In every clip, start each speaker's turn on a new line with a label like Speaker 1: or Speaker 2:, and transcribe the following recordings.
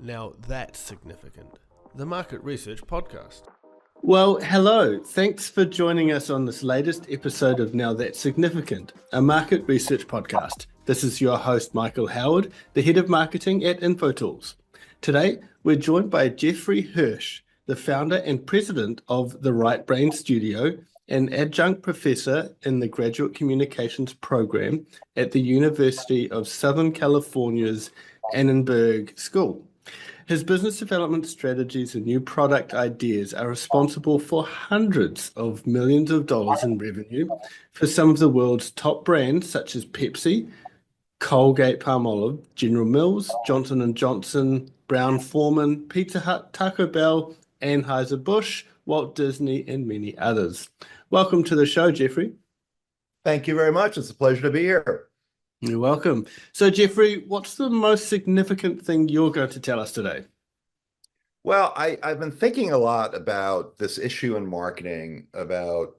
Speaker 1: Now that's significant. The Market Research Podcast.
Speaker 2: Well, hello. Thanks for joining us on this latest episode of Now That's Significant, a market research podcast. This is your host, Michael Howard, the head of marketing at Infotools. Today, we're joined by Jeffrey Hirsch, the founder and president of the Right Brain Studio, an adjunct professor in the Graduate Communications program at the University of Southern California's Annenberg School. His business development strategies and new product ideas are responsible for hundreds of millions of dollars in revenue for some of the world's top brands such as Pepsi, Colgate-Palmolive, General Mills, Johnson & Johnson, Brown-Forman, Pizza Hut, Taco Bell, Anheuser-Busch, Walt Disney, and many others. Welcome to the show, Jeffrey.
Speaker 3: Thank you very much. It's a pleasure to be here.
Speaker 2: You're welcome. So, Jeffrey, what's the most significant thing you're going to tell us today?
Speaker 3: Well, I've been thinking a lot about this issue in marketing, about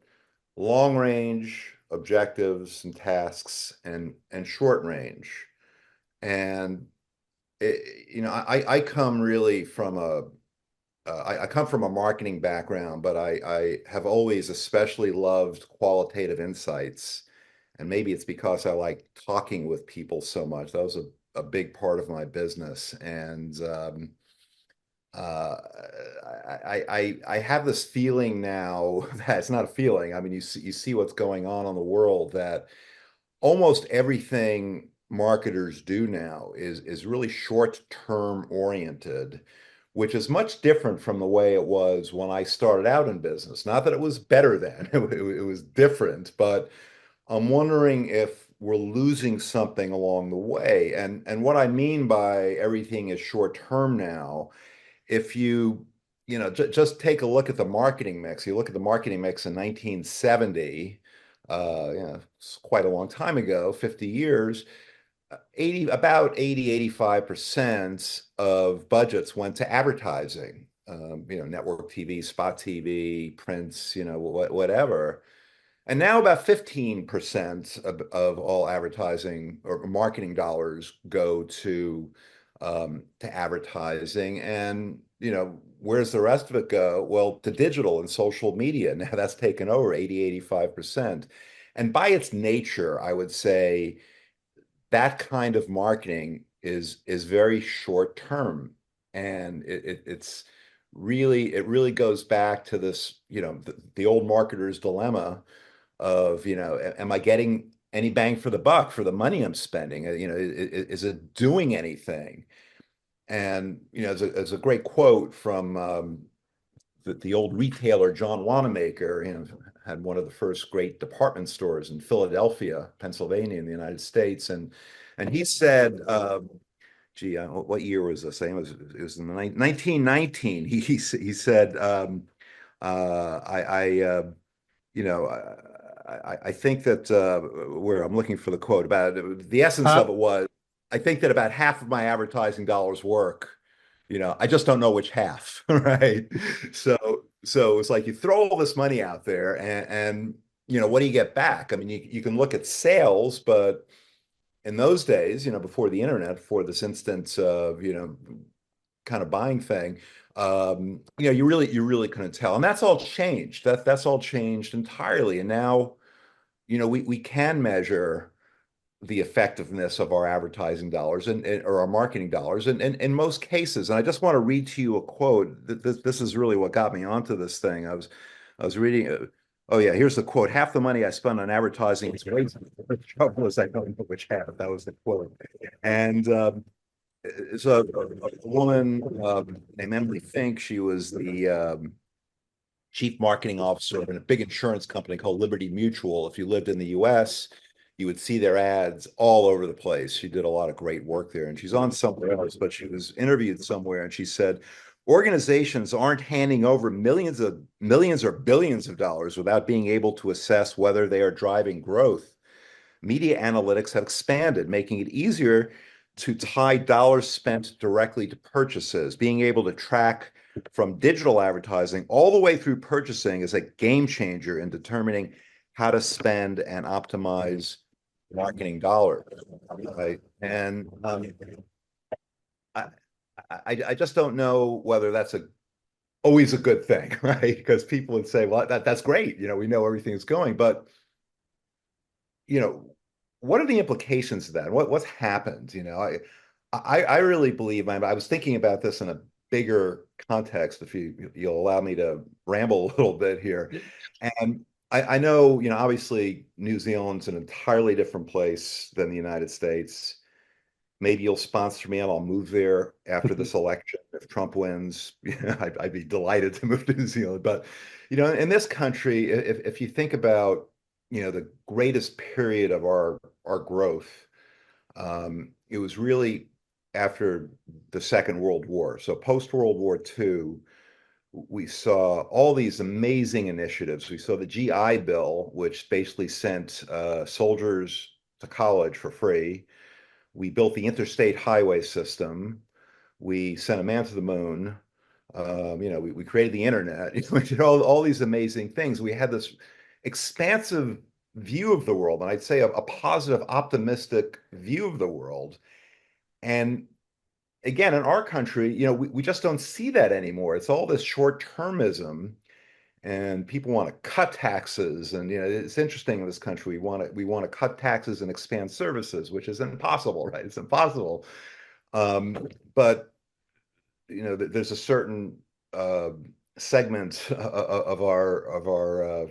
Speaker 3: long range objectives and tasks and short range. And I come really from I come from a marketing background, but I have always especially loved qualitative insights. And maybe it's because I like talking with people so much. That was a big part of my business. And I have this feeling now that it's not a feeling. I mean, you see what's going on in the world, that almost everything marketers do now is really short-term oriented, which is much different from the way it was when I started out in business. Not that it was better then, it was different, but I'm wondering if we're losing something along the way. And what I mean by everything is short term now, if just take a look at the marketing mix. You look at the marketing mix in 1970, it's quite a long time ago, 50 years, about 85% of budgets went to advertising, network TV, spot TV, prints, whatever. And now about 15% of all advertising or marketing dollars go to advertising. And, where's the rest of it go? Well, to digital and social media. Now that's taken over 85%. And by its nature, I would say that kind of marketing is very short term. And it really goes back to this, the old marketer's dilemma of, am I getting any bang for the buck for the money I'm spending? Is it doing anything? And, there's a great quote from the old retailer, John Wanamaker, had one of the first great department stores in Philadelphia, Pennsylvania, in the United States. And he said, what year was this? It was in the 1919. He said, I think that where I'm looking for the quote about it, the essence of it was, I think that about half of my advertising dollars work. I just don't know which half, right? So it's like you throw all this money out there, and what do you get back? I mean, you can look at sales, but in those days, before the internet, before this instant, kind of buying thing, you really couldn't tell, and that's all changed. That's all changed entirely, and now, we can measure the effectiveness of our advertising dollars or our marketing dollars, and in most cases. And I just want to read to you a quote. This is really what got me onto this thing. I was reading. Oh yeah, here's the quote: "Half the money I spend on advertising is wasted." The trouble is I don't know which half. That was the quote. And it's a woman named Emily Fink. She was the chief marketing officer of a big insurance company called Liberty Mutual. If you lived in the US, you would see their ads all over the place. She did a lot of great work there, and she's on somewhere else, but she was interviewed somewhere, and she said, organizations aren't handing over millions or billions of dollars without being able to assess whether they are driving growth. Media analytics have expanded, making it easier to tie dollars spent directly to purchases. Being able to track from digital advertising all the way through purchasing is a game changer in determining how to spend and optimize marketing dollars. Right? And I just don't know whether that's always a good thing, right? Because people would say, well, that's great. We know everything's going, but you know, what are the implications of that? What's happened? I really believe, I was thinking about this in a bigger context, if you'll allow me to ramble a little bit here. And I know, obviously New Zealand's an entirely different place than the United States. Maybe you'll sponsor me and I'll move there after this election. If Trump wins, I'd be delighted to move to New Zealand. But, in this country, if you think about, the greatest period of our growth, it was really after the Second World War. So post World War II, we saw all these amazing initiatives. We saw the GI Bill, which basically sent soldiers to college for free. We built the interstate highway system. We sent a man to the moon. We created the internet. We did all these amazing things. We had this expansive view of the world, and I'd say a positive, optimistic view of the world. And again, in our country, we just don't see that anymore. It's all this short-termism, and people want to cut taxes. And it's interesting in this country. We want to cut taxes and expand services, which is impossible, right? It's impossible. But there's a certain segment of our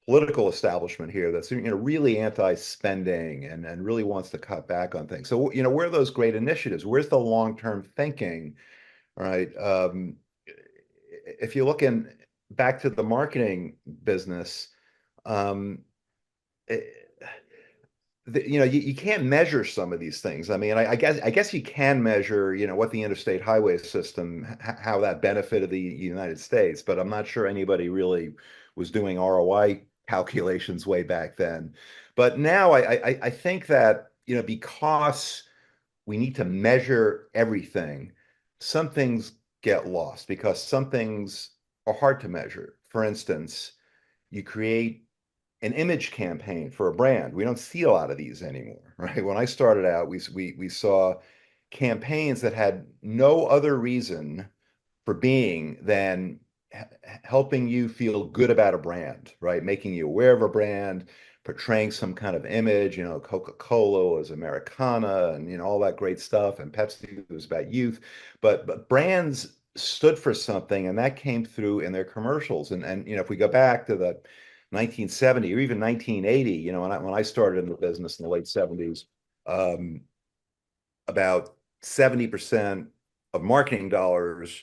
Speaker 3: political establishment here that's really anti-spending and really wants to cut back on things. So where are those great initiatives? Where's the long-term thinking? All right. If you look back to the marketing business, you can't measure some of these things. I mean, I guess you can measure, what the interstate highway system, how that benefited the United States, but I'm not sure anybody really was doing ROI calculations way back then. But now I think that, because we need to measure everything, some things get lost because some things are hard to measure. For instance, you create an image campaign for a brand. We don't see a lot of these anymore, right? When I started out, we saw campaigns that had no other reason for being than helping you feel good about a brand, right? Making you aware of a brand, portraying some kind of image. Coca-Cola was Americana, and all that great stuff, and Pepsi was about youth. But brands stood for something, and that came through in their commercials. And if we go back to the 1970 or even 1980, when I started in the business in the late 70s, about 70% of marketing dollars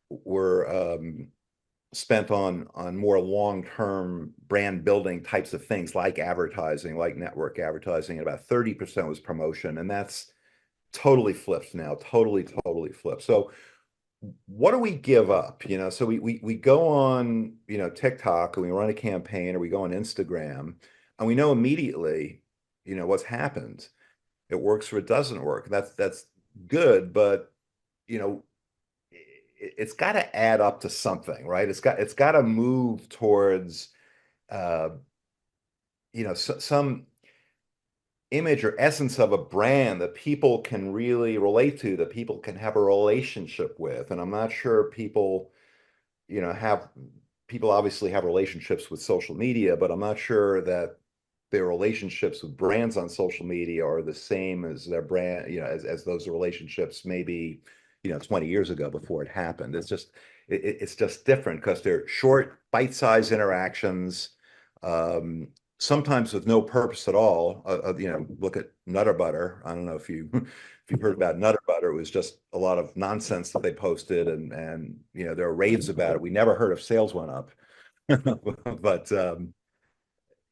Speaker 3: were spent on more long-term brand building types of things like advertising, like network advertising, and about 30% was promotion. And that's totally flipped now, totally flipped. So what do we give up? So we go on, TikTok and we run a campaign, or we go on Instagram, and we know immediately, what's happened. It works or it doesn't work. That's good, but it's got to add up to something, right? It's got to move towards some image or essence of a brand that people can really relate to, that people can have a relationship with. And I'm not sure people obviously have relationships with social media, but I'm not sure that their relationships with brands on social media are the same as their brand, as those relationships maybe 20 years ago before it happened. It's just different because they're short, bite-sized interactions, sometimes with no purpose at all. Look at Nutter Butter. I don't know if you've heard about Nutter Butter. It was just a lot of nonsense that they posted, and there were raves about it. We never heard if sales went up, but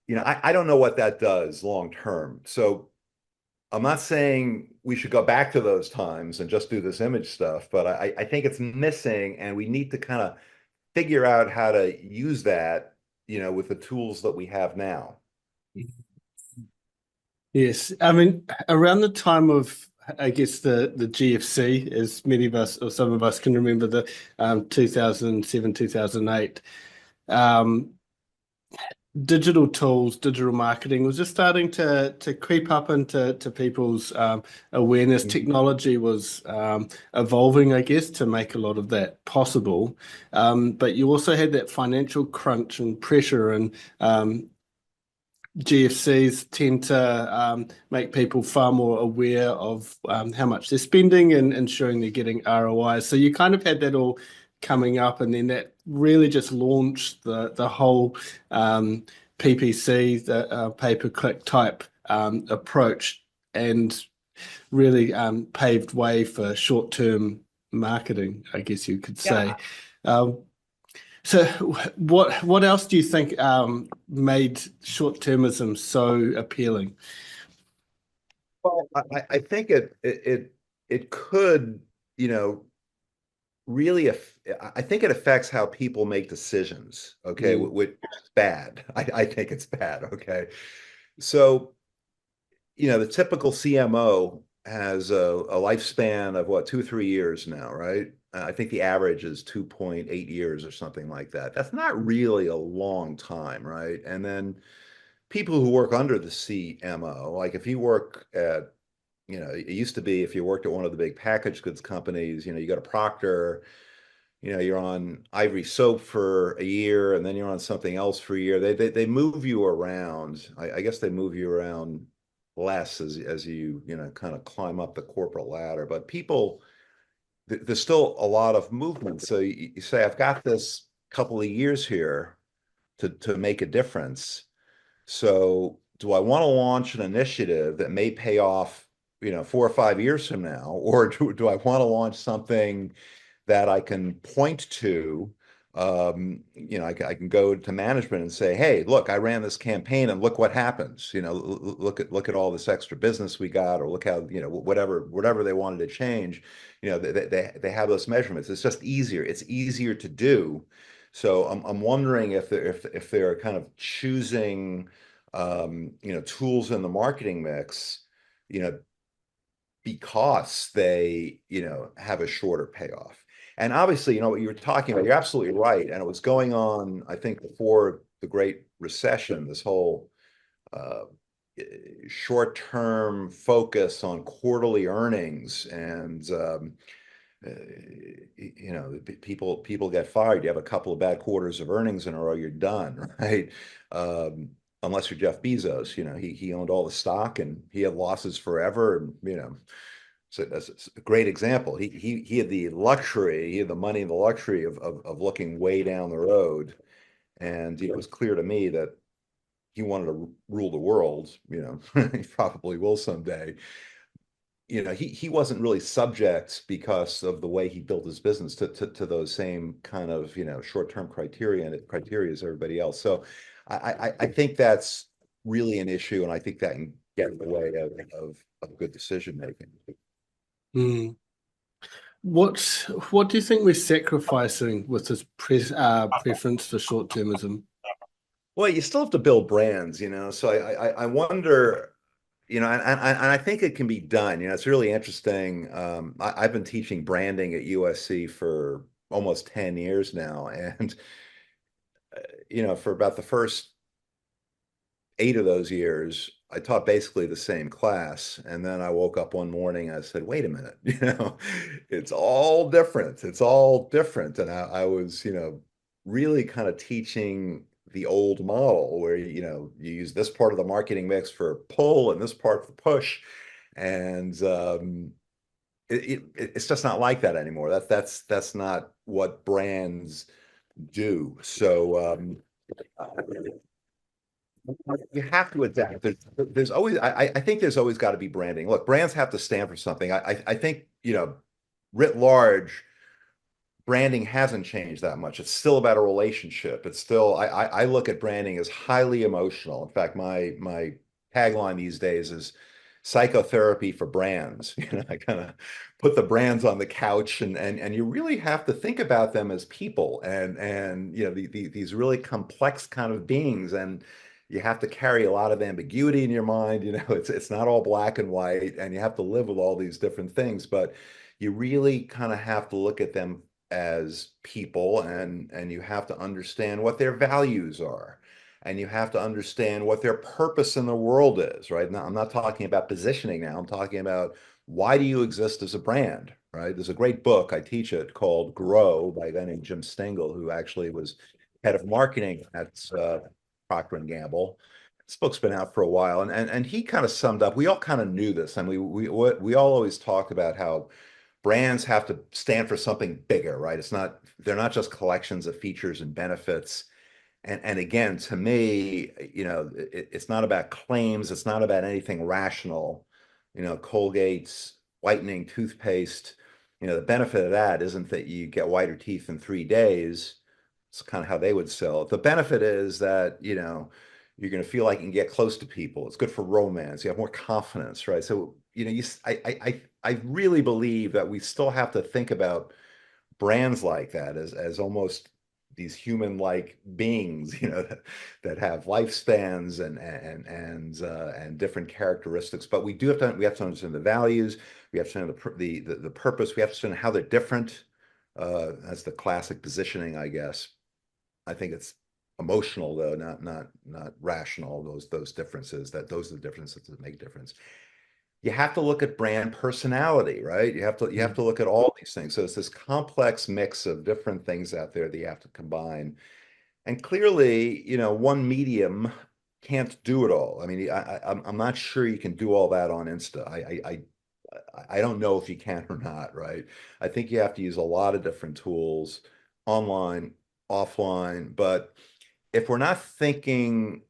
Speaker 3: I don't know what that does long term. So I'm not saying we should go back to those times and just do this image stuff, but I think it's missing, and we need to kind of figure out how to use that, with the tools that we have now.
Speaker 2: Yes. I mean, around the time of, I guess, the GFC, as many of us or some of us can remember, the 2007, 2008, digital tools, digital marketing was just starting to creep up into people's awareness. Technology was evolving, I guess, to make a lot of that possible. But you also had that financial crunch and pressure, and GFCs tend to make people far more aware of how much they're spending and ensuring they're getting ROI. So you kind of had that all coming up, and then that really just launched the whole PPC, the pay-per-click type approach, and really paved way for short-term marketing, I guess you could say.
Speaker 3: Yeah.
Speaker 2: Um, so what else do you think made short-termism so appealing?
Speaker 3: Well, I think it could, you know, really, I think it affects how people make decisions. Okay,
Speaker 2: Mm,
Speaker 3: which is bad. I think it's bad. Okay, so the typical CMO has a lifespan of what, 2 or 3 years now, right? I think the average is 2.8 years or something like that. That's not really a long time, right? And then people who work under the CMO, like if you work at, it used to be if you worked at one of the big packaged goods companies, you go to Procter, you're on Ivory Soap for a year, and then you're on something else for a year. They move you around. I guess they move you around less as you kind of climb up the corporate ladder. But people, there's still a lot of movement. So you say, I've got this couple of years here to make a difference. So do I want to launch an initiative that may pay off, 4 or 5 years from now, or do I want to launch something that I can point to? I can go to management and say, "Hey, look, I ran this campaign, and look what happens. Look at all this extra business we got, or look how whatever they wanted to change. They have those measurements. It's just easier. It's easier to do. So I'm wondering if they're kind of choosing tools in the marketing mix, you know, because they, have a shorter payoff. And obviously, what you were talking about, you're absolutely right. And it was going on, I think, before the Great Recession, this whole uh, short-term focus on quarterly earnings, and uh, people get fired. You have a couple of bad quarters of earnings in a row, you're done, right? Um, Unless you're Jeff Bezos, he owned all the stock and he had losses forever, and so that's a great example. He had the luxury, he had the money and the luxury of looking way down the road, and it was clear to me that he wanted to rule the world. He probably will someday. He wasn't really subject, because of the way he built his business, to those same kind of short-term criteria as everybody else. So I think that's really an issue, and I think that can get in the way of good decision making.
Speaker 2: mm. What do you think we're sacrificing with this preference for short-termism?
Speaker 3: Well, you still have to build brands, so I wonder, and I think it can be done. It's really interesting. I've been teaching branding at USC for almost 10 years now, and for about the first 8 of those years, I taught basically the same class. And then I woke up one morning and I said, wait a minute, it's all different. It's all different. And I was, really kind of teaching the old model where, you use this part of the marketing mix for pull and this part for push. And it's just not like that anymore. That's not what brands do. So you have to adapt. There's always, I think there's always got to be branding. Look, brands have to stand for something. I think, writ large, branding hasn't changed that much. It's still about a relationship. It's still, I look at branding as highly emotional. In fact, my tagline these days is psychotherapy for brands. I kind of put the brands on the couch, and you really have to think about them as people, and these really complex kind of beings, and you have to carry a lot of ambiguity in your mind. It's not all black and white, and you have to live with all these different things, but you really kind of have to look at them as people, and you have to understand what their values are. and you have to understand what their purpose in the world is, right? Now, I'm not talking about positioning now. I'm talking about why do you exist as a brand, right? There's a great book, I teach it, called Grow by a guy named Jim Stengel, who actually was head of marketing at Procter and Gamble. This book's been out for a while, and he kind of summed up. We all kind of knew this, and we all always talked about how brands have to stand for something bigger, right? They're not just collections of features and benefits. And again, to me, it's not about claims. It's not about anything rational. Colgate's whitening toothpaste, the benefit of that isn't that you get whiter teeth in 3 days. It's kind of how they would sell it. The benefit is that, you're going to feel like you can get close to people. It's good for romance. You have more confidence, right? So, I really believe that we still have to think about brands like that as almost these human-like beings, that have lifespans and different characteristics. But we have to understand the values. We have to understand the purpose. We have to understand how they're different. That's the classic positioning, I guess. I think it's emotional though, not rational. Those differences. Those are the differences that make difference. You have to look at brand personality, right? You have to look at all these things. So it's this complex mix of different things out there that you have to combine. And clearly, one medium can't do it all. I mean, I'm not sure you can do all that on Insta. I don't know if you can or not, right? I think you have to use a lot of different tools, online, offline. But if we're not thinking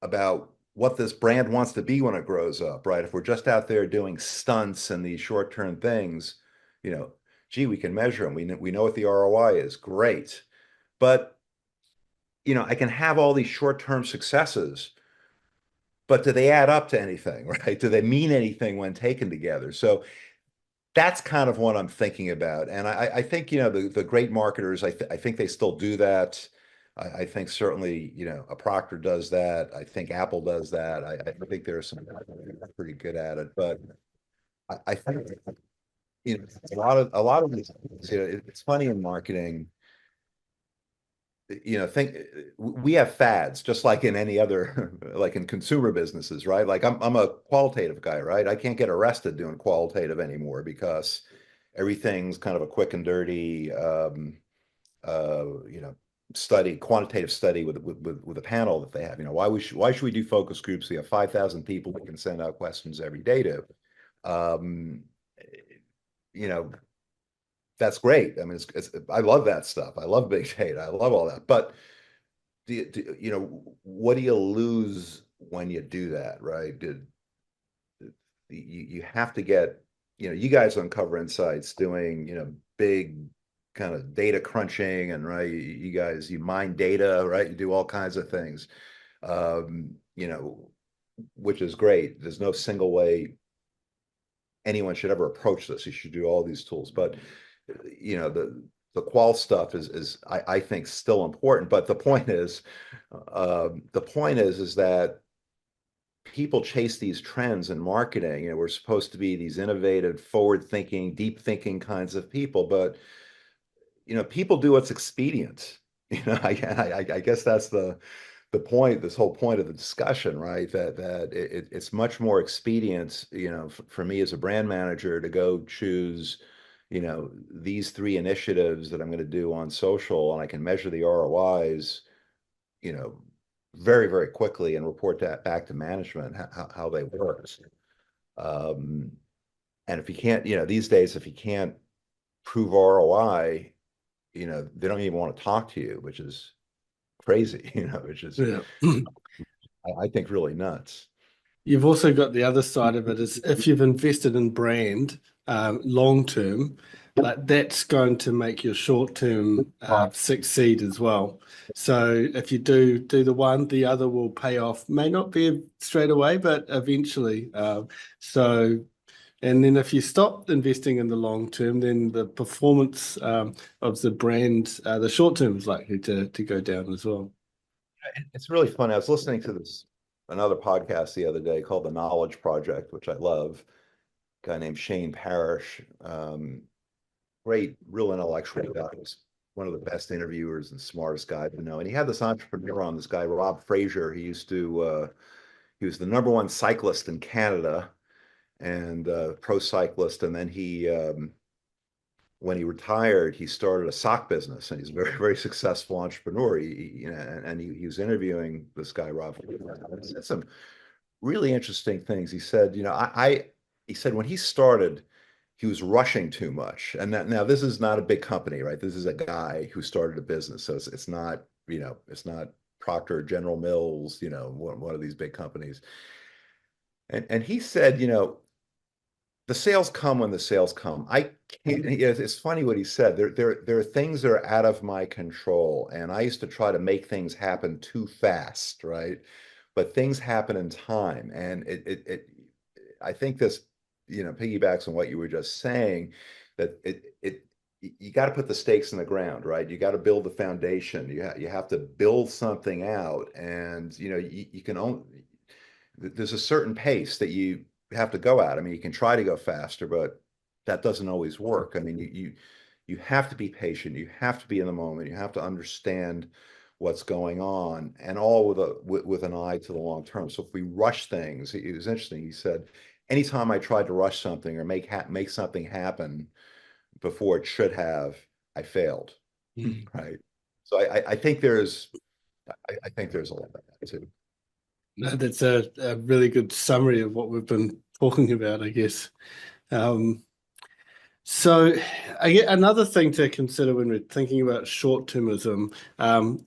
Speaker 3: about what this brand wants to be when it grows up, right? If we're just out there doing stunts and these short-term things, gee, we can measure them. We know what the ROI is. Great. But, I can have all these short-term successes, but do they add up to anything, right? Do they mean anything when taken together? So that's kind of what I'm thinking about. And I think, the great marketers, I think they still do that. I think certainly, a Procter does that. I think Apple does that. I think there are some pretty good at it, but I think, a lot of these, it's funny in marketing, we have fads just like in any other, like in consumer businesses, right? Like I'm a qualitative guy, right? I can't get arrested doing qualitative anymore because everything's kind of a quick and dirty, quantitative study with a panel that they have. Why should we do focus groups? We have 5,000 people we can send out questions every day to. That's great. I mean, I love that stuff. I love big data. I love all that. But what do you lose when you do that, right? You have to get, you guys Uncover Insights doing, big kind of data crunching, and right, you mine data, right? You do all kinds of things, which is great. There's no single way anyone should ever approach this. You should do all these tools, but the qual stuff is I think still important. But the point is that people chase these trends in marketing. We're supposed to be these innovative, forward-thinking, deep-thinking kinds of people, but people do what's expedient. I guess that's the point, this whole point of the discussion, right? That it's much more expedient, for me as a brand manager to go choose, these 3 initiatives that I'm going to do on social, and I can measure the ROIs, very, very quickly and report that back to management, how they work. And if you can't, these days, if you can't prove ROI, they don't even want to talk to you, which is crazy, which is, I think, really nuts.
Speaker 2: You've also got the other side of it is if you've invested in brand long term, like that's going to make your short term succeed as well. So if you do the one, the other will pay off. May not be straight away, but eventually. And then if you stop investing in the long term, then the performance of the brand, the short term is likely to go down as well.
Speaker 3: It's really funny. I was listening to another podcast the other day called The Knowledge Project, which I love. A guy named Shane Parrish, great, real intellectual guys. one of the best interviewers and smartest guys I know. And he had this entrepreneur on, this guy, Rob Fraser. He was the #1 cyclist in Canada and pro cyclist. And then when he retired, he started a sock business, and he's a very, very successful entrepreneur. He was interviewing this guy, Rob. He said some really interesting things. He said, he said when he started, he was rushing too much. And now this is not a big company, right? This is a guy who started a business. So it's not, it's not Procter, General Mills, one of these big companies. And he said, the sales come when the sales come. I can't, it's funny what he said. There are things that are out of my control. And I used to try to make things happen too fast, right? But things happen in time. And I think this, piggybacks on what you were just saying, that you got to put the stakes in the ground, right? You got to build the foundation. You have to build something out, and you can only, there's a certain pace that you have to go at. I mean, you can try to go faster, but that doesn't always work. I mean, you have to be patient. You have to be in the moment. You have to understand what's going on, and all with an eye to the long term. So if we rush things, it was interesting. He said, anytime I tried to rush something or make something happen before it should have, I failed. Right. So I think there's a lot of that too.
Speaker 2: No, that's a really good summary of what we've been talking about, I guess. So I get another thing to consider when we're thinking about short-termism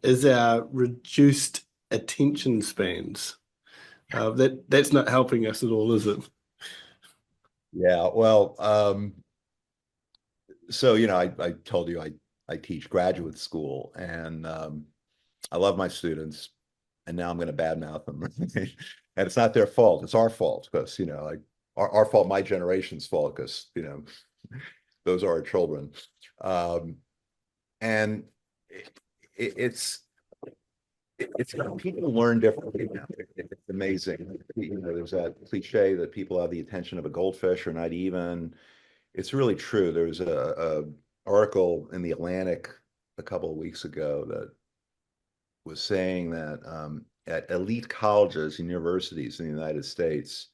Speaker 2: is our reduced attention spans. That's not helping us at all, is it?
Speaker 3: Yeah, well, so I told you I teach graduate school, and I love my students, and now I'm going to badmouth them. And it's not their fault; it's our fault, because like our fault, my generation's fault, because those are our children. And it's people learn differently now. It's amazing. There's that cliche that people have the attention of a goldfish or not even. It's really true. There was a article in the Atlantic a couple of weeks ago that was saying that at elite colleges and universities in the United States,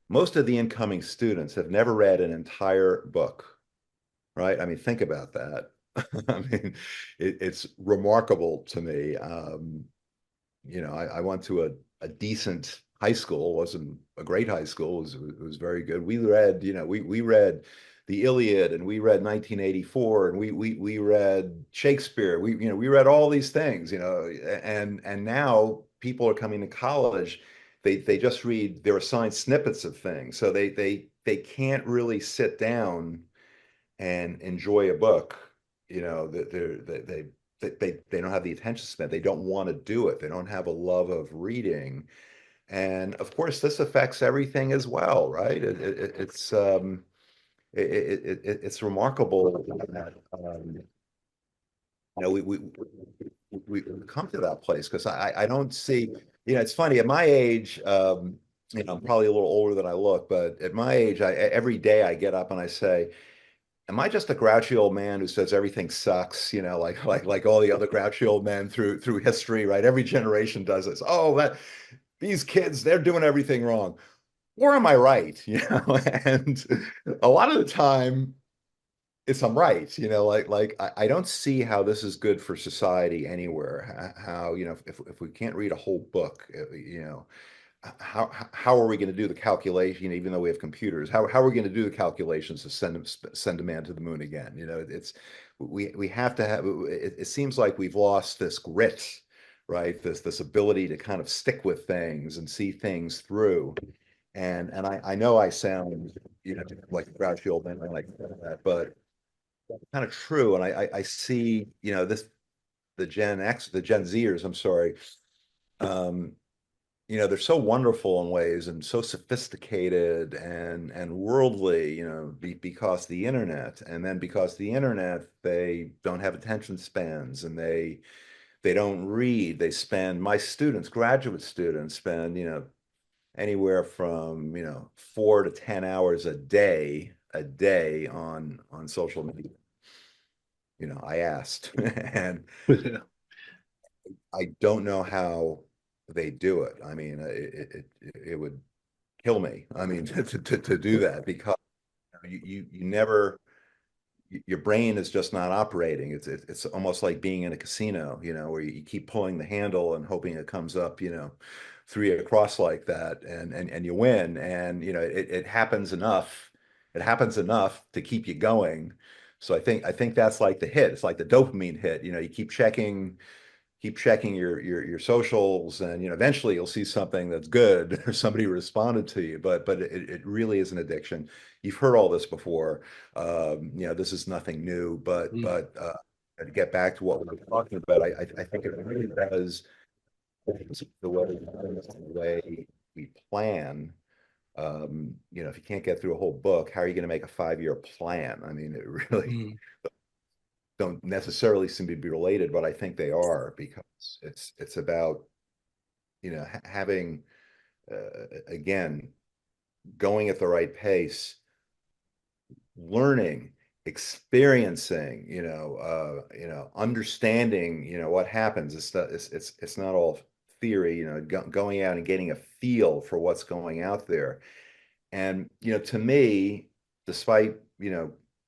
Speaker 3: most of the incoming students have never read an entire book, right? I mean, think about that. I mean, it's remarkable to me. I went to a decent high school. It wasn't a great high school. It was very good. We read, we read the Iliad, and we read 1984, and we read Shakespeare. We read all these things, and now people are coming to college. They just read, they're assigned snippets of things. So they can't really sit down and enjoy a book. They don't have the attention span. They don't want to do it. They don't have a love of reading. And of course, this affects everything as well, right? It's remarkable that we come to that place, because I don't see, it's funny at my age. I'm probably a little older than I look, but at my age, every day I get up and I say, am I just a grouchy old man who says everything sucks? Like all the other grouchy old men through history, right? Every generation does this. Oh, these kids, they're doing everything wrong. Or am I right? And a lot of the time, I'm right. I don't see how this is good for society anywhere. How if we can't read a whole book, how are we going to do the calculation, even though we have computers? How are we going to do the calculations to send a man to the moon again? We have to have it seems like we've lost this grit, right? This ability to kind of stick with things and see things through. And I know I sound like a grouchy old man like that, but kind of true. And I see the Gen Zers, I'm sorry. They're so wonderful in ways, and so sophisticated and worldly, because the internet. And then because the internet, they don't have attention spans, and they don't read. My students, graduate students, spend, anywhere from, 4 to 10 hours a day on social media. I asked, and
Speaker 2: Yeah.
Speaker 3: I don't know how they do it. I mean, it would kill me. I mean, to do that, because you never, your brain is just not operating. It's almost like being in a casino, where you keep pulling the handle and hoping it comes up, three across like that, and you win. And it happens enough. It happens enough to keep you going. So I think that's like the hit. It's like the dopamine hit. You keep checking your socials, and eventually you'll see something that's good or somebody responded to you, but it really is an addiction. You've heard all this before. This is nothing new, but
Speaker 2: Mm.
Speaker 3: to get back to what we were talking about, I think it really does the way we plan. If you can't get through a whole book, how are you going to make a 5-year plan? I mean, it really
Speaker 2: Mm.
Speaker 3: don't necessarily seem to be related, but I think they are, because it's about having, again, going at the right pace, learning, experiencing, understanding, what happens. It's not all theory, going out and getting a feel for what's going out there. And to me, despite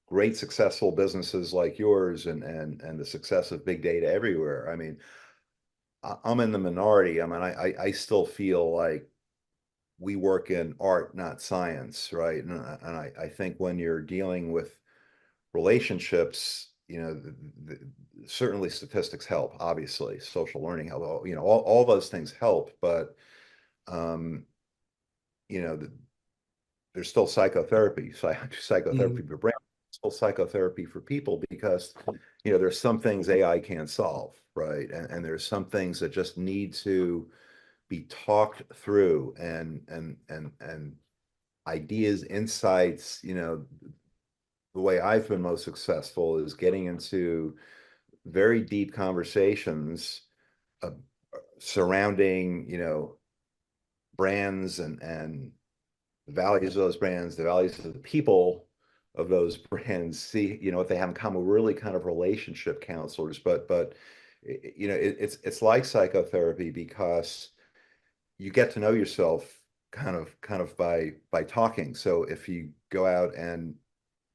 Speaker 3: great successful businesses like yours, and the success of big data everywhere, I mean, I'm in the minority. I mean, I still feel like we work in art, not science, right? And I think when you're dealing with relationships, certainly statistics help, obviously, social learning help, all those things help, but um, you know, there's still psychotherapy, psychotherapy
Speaker 2: Mm.
Speaker 3: for brain, still psychotherapy for people, because there's some things AI can't solve, right? And there's some things that just need to be talked through, and ideas, insights. The way I've been most successful is getting into very deep conversations uh, surrounding brands, and the values of those brands, the values of the people of those brands, see, what they have in common. We're really kind of relationship counselors, but it's like psychotherapy, because you get to know yourself kind of by talking. So if you go out and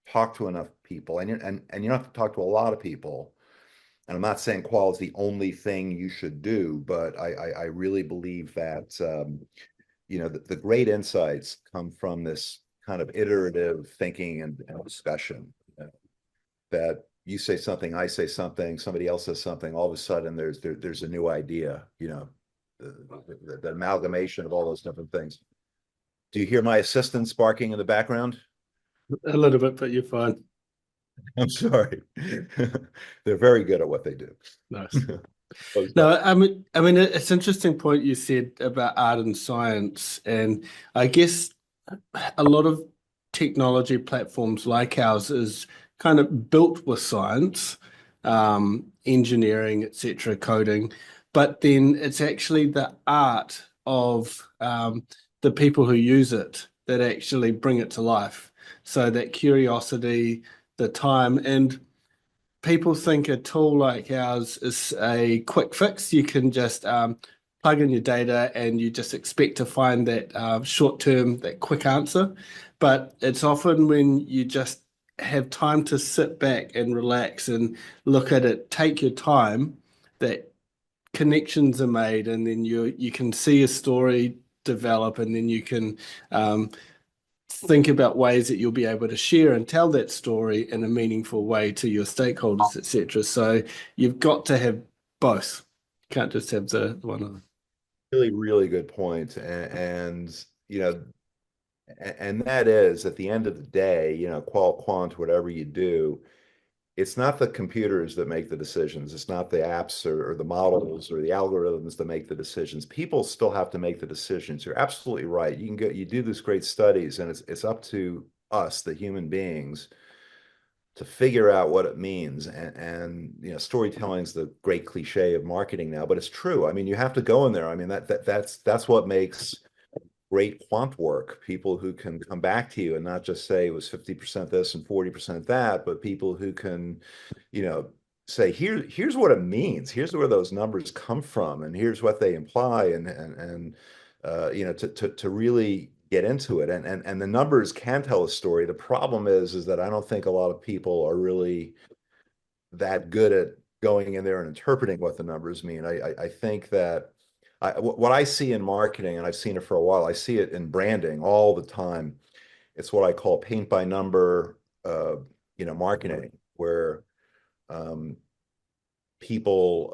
Speaker 3: talk to enough people, and you don't have to talk to a lot of people, and I'm not saying quality is the only thing you should do, but I really believe that the great insights come from this kind of iterative thinking and discussion. That you say something, I say something, somebody else says something, all of a sudden there's a new idea. The amalgamation of all those different things. Do you hear my assistants barking in the background?
Speaker 2: A little bit, but you're fine.
Speaker 3: I'm sorry. They're very good at what they do.
Speaker 2: Nice.
Speaker 3: Those
Speaker 2: No,
Speaker 3: dogs.
Speaker 2: I mean, it's an interesting point you said about art and science, and I guess a lot of technology platforms like ours is kind of built with science, engineering, etc., coding, but then it's actually the art of the people who use it that actually bring it to life. So that curiosity, the time, and people think a tool like ours is a quick fix. You can just plug in your data and you just expect to find that short term, that quick answer. But it's often when you just have time to sit back and relax and look at it, take your time, that connections are made, and then you can see a story develop, and then you can think about ways that you'll be able to share and tell that story in a meaningful way to your stakeholders, etc. So you've got to have both. You can't just have the one of them.
Speaker 3: Really, really good point. And that is, at the end of the day, quant, whatever you do, it's not the computers that make the decisions. It's not the apps, or the models or the algorithms that make the decisions. People still have to make the decisions. You're absolutely right. You do these great studies, and it's up to us, the human beings, to figure out what it means. And storytelling is the great cliche of marketing now, but it's true. I mean, you have to go in there. I mean, that's what makes great quant work, people who can come back to you and not just say it was 50% this and 40% that, but people who can, say, here's what it means, here's where those numbers come from, and here's what they imply, and to really get into it. And the numbers can tell a story. The problem is that I don't think a lot of people are really that good at going in there and interpreting what the numbers mean. I think that what I see in marketing, and I've seen it for a while, I see it in branding all the time. It's what I call paint by number, marketing, where um, people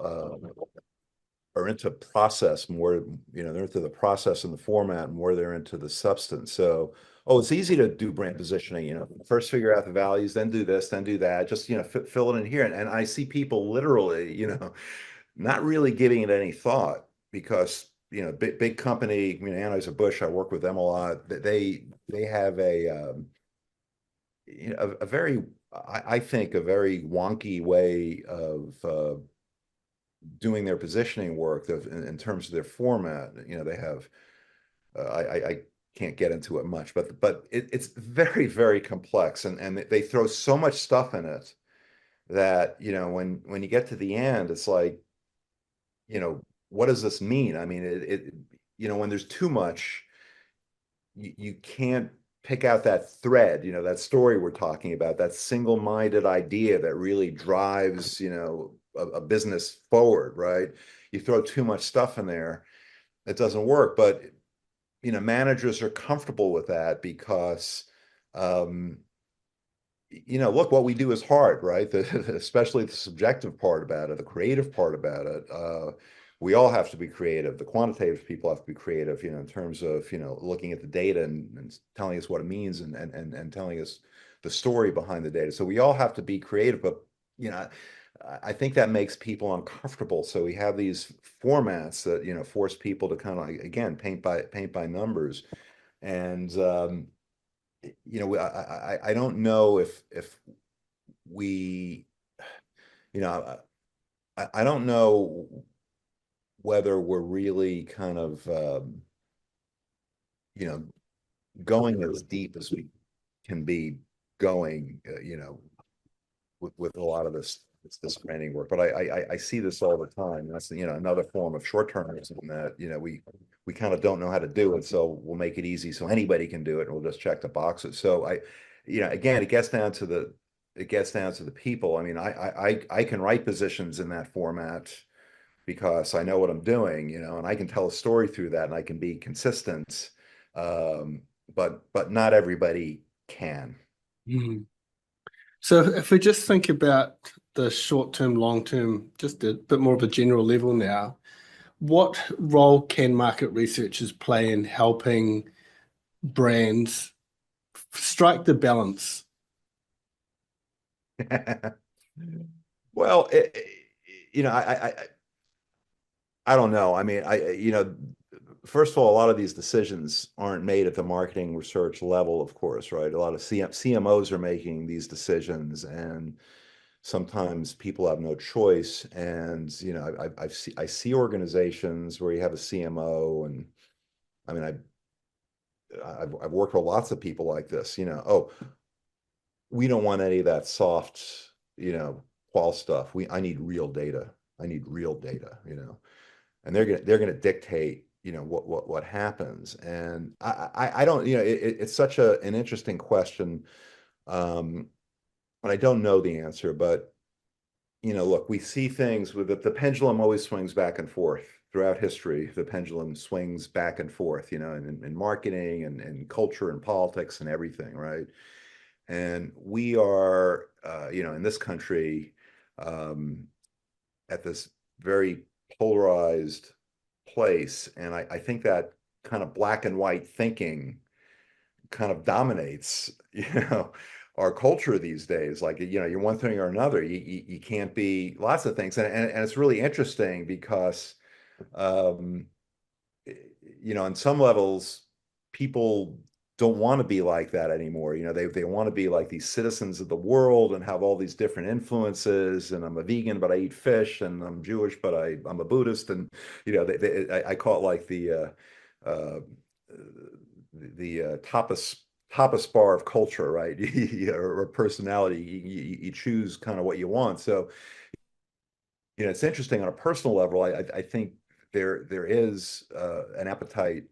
Speaker 3: are into process more, they're into the process and the format more they're into the substance. So, oh, it's easy to do brand positioning, first figure out the values, then do this, then do that, just, fill it in here. And I see people literally, not really giving it any thought because, big company, Anheuser-Busch, I work with them a lot. They have a very, I think, a very wonky way of doing their positioning work in terms of their format. They have, I can't get into it much, but it's very, very complex, and they throw so much stuff in it that, when you get to the end, it's like, what does this mean? I mean, when there's too much, you can't pick out that thread, that story we're talking about, that single-minded idea that really drives, a business forward, right? You throw too much stuff in there, it doesn't work. But, managers are comfortable with that because, look, what we do is hard, right? Especially the subjective part about it, the creative part about it. We all have to be creative. The quantitative people have to be creative, in terms of, looking at the data and telling us what it means and telling us the story behind the data. So we all have to be creative, but, I think that makes people uncomfortable. So we have these formats that, force people to kind of, again, paint by numbers. And, I don't know if we, I don't know whether we're really kind of, going as deep as we can be going, with a lot of this branding work. But I see this all the time. That's, another form of short-termism that, we kind of don't know how to do it. So we'll make it easy so anybody can do it, and we'll just check the boxes. So again, it gets down to the people. I mean, I can write positions in that format because I know what I'm doing, and I can tell a story through that, and I can be consistent. But not everybody can.
Speaker 2: Mhm. So if we just think about the short term, long term, just a bit more of a general level now, what role can market researchers play in helping brands strike the balance?
Speaker 3: Well, I don't know. I mean, first of all, a lot of these decisions aren't made at the marketing research level, of course, right? A lot of CMOs are making these decisions, and sometimes people have no choice. And, I see organizations where you have a CMO, and I mean, I've worked with lots of people like this, oh, we don't want any of that soft, qual stuff. I need real data. I need real data, and they're gonna dictate, what happens. And I don't, it's such an interesting question, and I don't know the answer. But, look, we see things with the pendulum always swings back and forth throughout history. The pendulum swings back and forth, in marketing and culture and politics and everything, right? And we are, in this country, at this very polarized place. And I think that kind of black and white thinking kind of dominates, our culture these days. Like, you're one thing or another. You can't be lots of things. And it's really interesting because, um, on some levels, people don't want to be like that anymore. They want to be like these citizens of the world and have all these different influences. And I'm a vegan, but I eat fish, and I'm Jewish, but I'm a Buddhist. And, I call it like the the tapas bar of culture, right? Or personality. You choose kind of what you want. So, it's interesting on a personal level. I think there is an appetite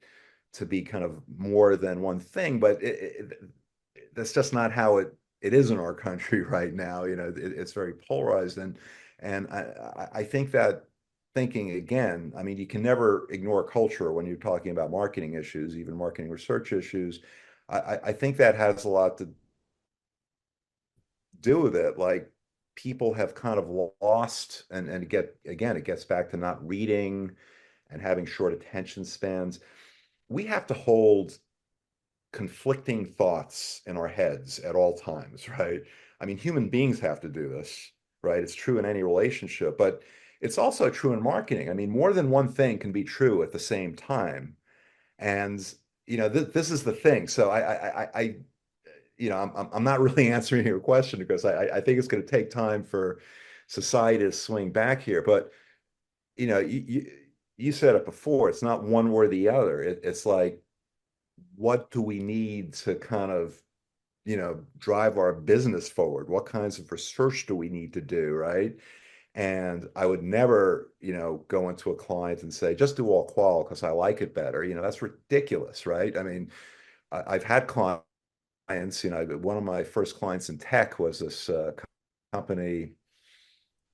Speaker 3: to be kind of more than one thing, but that's just not how it is in our country right now. It's very polarized, and I think that thinking again, I mean, you can never ignore culture when you're talking about marketing issues, even marketing research issues. I think that has a lot to do with it. Like people have kind of lost, and it gets back to not reading and having short attention spans. We have to hold conflicting thoughts in our heads at all times, right? I mean, human beings have to do this, right? It's true in any relationship, but it's also true in marketing. I mean, more than one thing can be true at the same time. And, this is the thing. So I'm not really answering your question because I think it's going to take time for society to swing back here. But, you said it before, it's not one or the other. It's like, what do we need to kind of, drive our business forward? What kinds of research do we need to do, right? And I would never, go into a client and say, just do all qual because I like it better. That's ridiculous, right? I mean, I've had clients, one of my first clients in tech was this company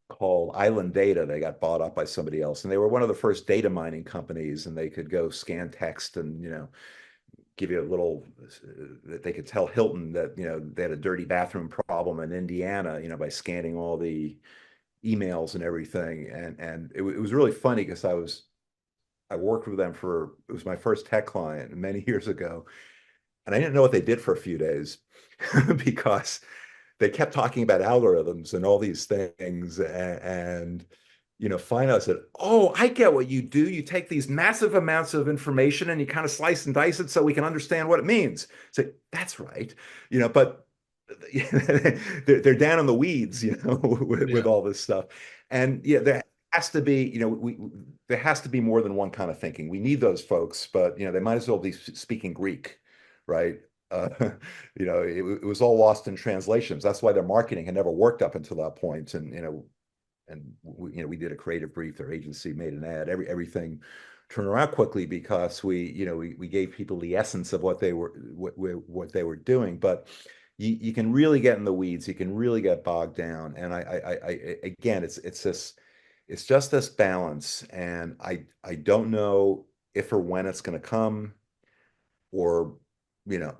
Speaker 3: called Island Data. They got bought up by somebody else, and they were one of the first data mining companies, and they could go scan text and, give you a little that they could tell Hilton that, they had a dirty bathroom problem in Indiana, by scanning all the emails and everything. And it was really funny because I worked with them it was my first tech client many years ago. And I didn't know what they did for a few days because they kept talking about algorithms and all these things. And finally I said, oh, I get what you do. You take these massive amounts of information and you kind of slice and dice it so we can understand what it means. So that's right. But they're down in the weeds, with all this stuff. And yeah, there has to be, there has to be more than one kind of thinking. We need those folks, but they might as well be speaking Greek, right? It was all lost in translations. That's why their marketing had never worked up until that point. And we did a creative brief. Their agency made an ad. Everything turned around quickly because we gave people the essence of what they were doing. But you can really get in the weeds. You can really get bogged down. And I again, it's just this balance. And I don't know if or when it's going to come, or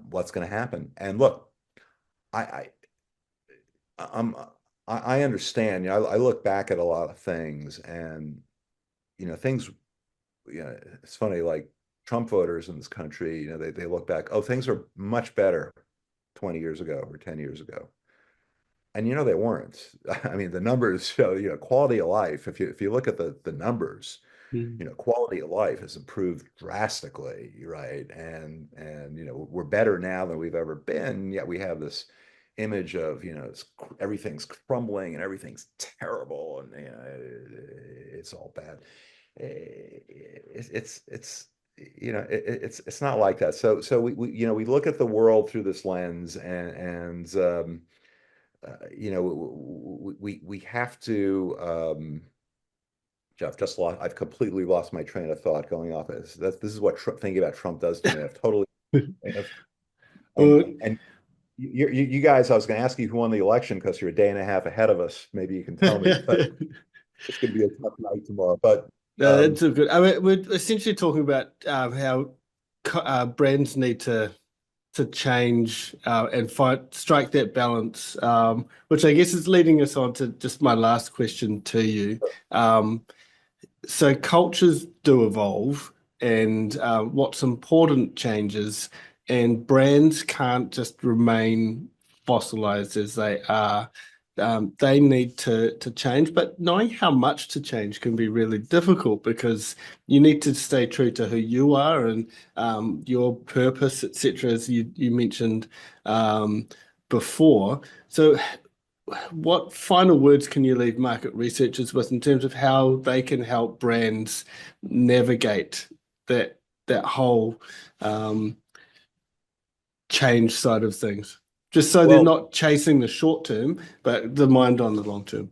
Speaker 3: what's going to happen. And look, I'm I understand. I look back at a lot of things, and things. It's funny. Like Trump voters in this country, they look back. Oh, things are much better 20 years ago or 10 years ago, and they weren't. I mean, the numbers show. Quality of life. If you look at the numbers, quality of life has improved drastically, right? And we're better now than we've ever been. Yet we have this image of everything's crumbling and everything's terrible, and it's all bad. It's not like that. So we look at the world through this lens, and we have to. Jeff, I've completely lost my train of thought going off this. This is what thinking about Trump does to me. I've totally. And you guys, I was going to ask you who won the election because you're a day and a half ahead of us. Maybe you can tell me, but it's going to be a tough night tomorrow. But
Speaker 2: that's all good. I mean, we're essentially talking about how brands need to change and strike that balance, which I guess is leading us on to just my last question to you. So cultures do evolve, and what's important changes, and brands can't just remain fossilized as they are. They need to change, but knowing how much to change can be really difficult because you need to stay true to who you are and your purpose, etc., as you mentioned before. So what final words can you leave market researchers with in terms of how they can help brands navigate that that whole change side of things, just so they're not chasing the short term, but the mind on the long term.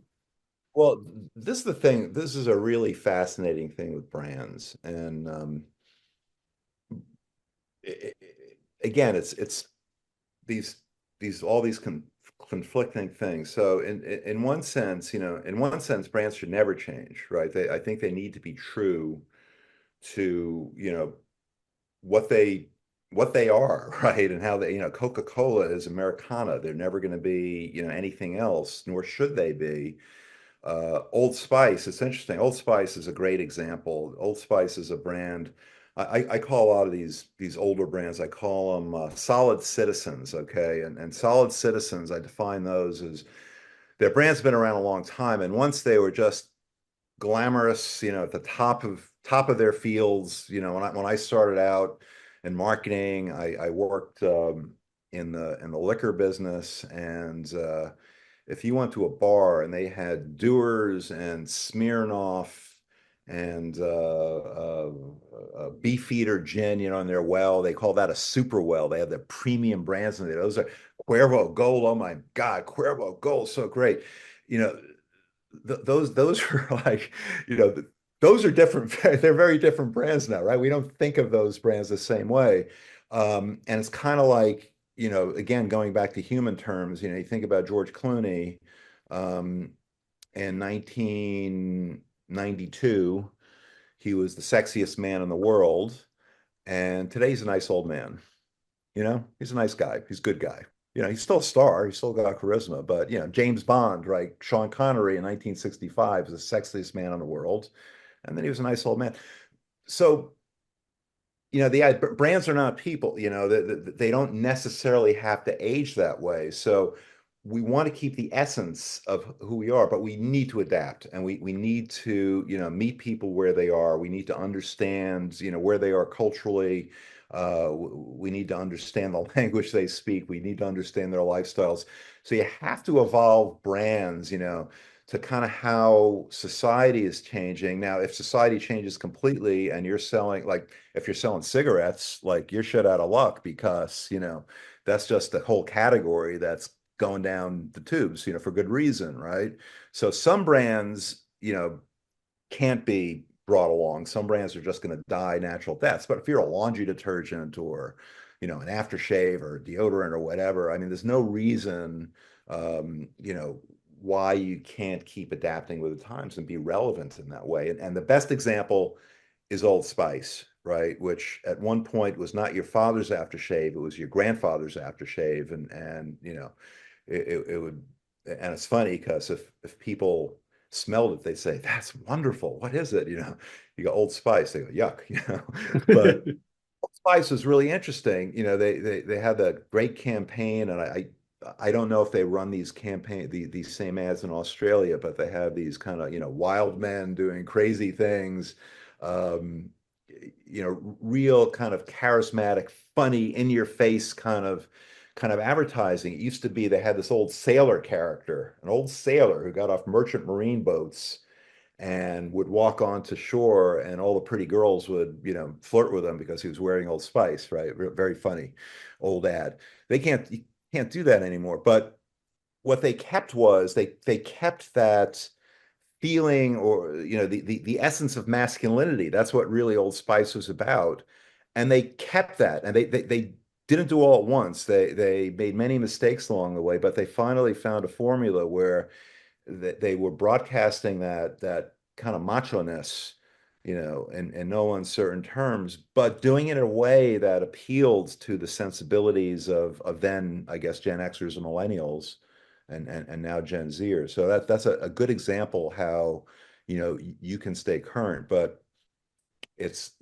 Speaker 3: Well, this is the thing. This is a really fascinating thing with brands, and again, it's these all these conflicting things. So in one sense, brands should never change, right? I think they need to be true to, what they are, right? And how they, Coca-Cola is Americana. They're never going to be, anything else, nor should they be. Old Spice, it's interesting. Old Spice is a great example. Old Spice is a brand. I call a lot of these older brands, I call them solid citizens, okay? And solid citizens, I define those as their brand's been around a long time, and once they were just glamorous, at the top of their fields. When I started out in marketing, I worked in the liquor business, and if you went to a bar and they had Dewar's and Smirnoff and Beefeater gin, in their well, they call that a super well. They have the premium brands in there. Those are Cuervo Gold. Oh my God, Cuervo Gold, so great. Those are like, those are different. They're very different brands now, right? We don't think of those brands the same way. And it's kind of like, again, going back to human terms, you think about George Clooney in 1992, he was the sexiest man in the world. And today he's a nice old man. He's a nice guy. He's a good guy. He's still a star. He's still got charisma. But, James Bond, right? Sean Connery in 1965 was the sexiest man in the world. And then he was a nice old man. So, the brands are not people, they don't necessarily have to age that way. So we want to keep the essence of who we are, but we need to adapt, and we need to, meet people where they are. We need to understand, where they are culturally. We need to understand the language they speak. We need to understand their lifestyles. So you have to evolve brands, to kind of how society is changing. Now, if society changes completely and you're selling, like if you're selling cigarettes, like you're shit out of luck, because, that's just the whole category that's going down the tubes, for good reason, right? So some brands, can't be brought along. Some brands are just going to die natural deaths. But if you're a laundry detergent or, an aftershave or deodorant or whatever, I mean, there's no reason, why you can't keep adapting with the times and be relevant in that way. And the best example is Old Spice, right? Which at one point was not your father's aftershave, it was your grandfather's aftershave. And it would, and it's funny because if people smelled it, they say, "That's wonderful. What is it?" You go Old Spice, they go, "Yuck," But Old Spice was really interesting. They had a great campaign, and I don't know if they run these these same ads in Australia, but they have these kind of, wild men doing crazy things, real kind of charismatic, funny, in your face kind of advertising. It used to be they had this old sailor character, an old sailor who got off merchant marine boats and would walk onto shore, and all the pretty girls would, flirt with him because he was wearing Old Spice, right? Very funny old ad. You can't do that anymore. But what they kept was they kept that feeling, or the essence of masculinity. That's what really Old Spice was about. And they kept that, and they didn't do all at once. They made many mistakes along the way, but they finally found a formula where they were broadcasting that kind of macho-ness, in no uncertain terms, but doing it in a way that appealed to the sensibilities of then, I guess, Gen Xers and millennials, and now Gen Zers. So that's a good example how, you can stay current, but it's,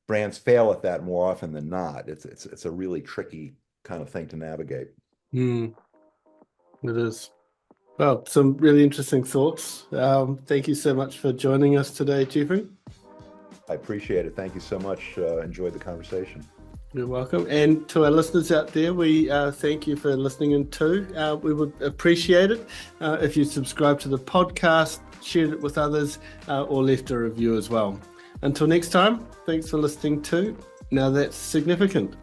Speaker 3: brands fail at that more often than not. It's a really tricky kind of thing to navigate.
Speaker 2: It is. Well, some really interesting thoughts. Thank you so much for joining us today, Jeffrey.
Speaker 3: I appreciate it. Thank you so much. Enjoyed the conversation.
Speaker 2: You're welcome. And to our listeners out there, we thank you for listening in too. We would appreciate it if you subscribe to the podcast, shared it with others, or left a review as well. Until next time, thanks for listening to Now That's Significant.